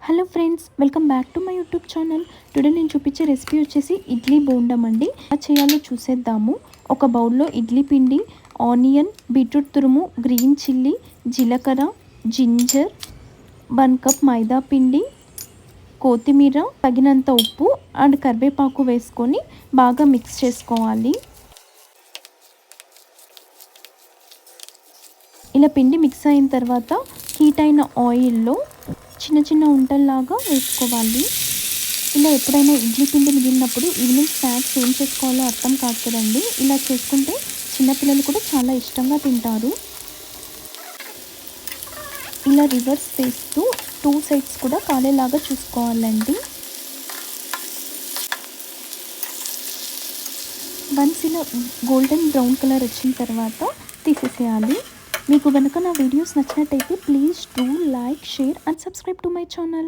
Hello friends, welcome back to my YouTube channel. Today నేను చూపించే recipe వచ్చేసి ఇడ్లీ బోండం అండి. ఎలా చేయాలో చూసేద్దాము. ఒక బౌల్లో ఇడ్లీ పిండి, ఆనియన్, బీట్రూట్ తురుము, గ్రీన్ చిల్లీ, జీలకర్ర, జింజర్, 1 కప్ మైదా పిండి, కొత్తిమీర, తగినంత ఉప్పు అండ్ కరివేపాకు వేసుకొని బాగా మిక్స్ చేసుకోవాలి. ఇలా పిండి మిక్స్ అయిన తర్వాత హీట్ అయిన ఆయిల్లో చిన్న చిన్న ఉంటల్లాగా వేసుకోవాలి. ఇలా ఎప్పుడైనా ఇడ్లీ పిండి మిగిలినప్పుడు ఈవినింగ్ స్నాక్స్ ఏం చేసుకోవాలో అర్థం కాదు కదండి. ఇలా చేసుకుంటే చిన్నపిల్లలు కూడా చాలా ఇష్టంగా తింటారు. ఇలా రివర్స్ వేస్తూ 2 సైడ్స్ కూడా కాలేలాగా చూసుకోవాలండి. వన్స్ ఇలా గోల్డెన్ బ్రౌన్ కలర్ వచ్చిన తర్వాత తీసేసేయాలి. మీకు కనుక నా వీడియోస్ నచ్చినట్టయితే please do like, share and subscribe to my channel.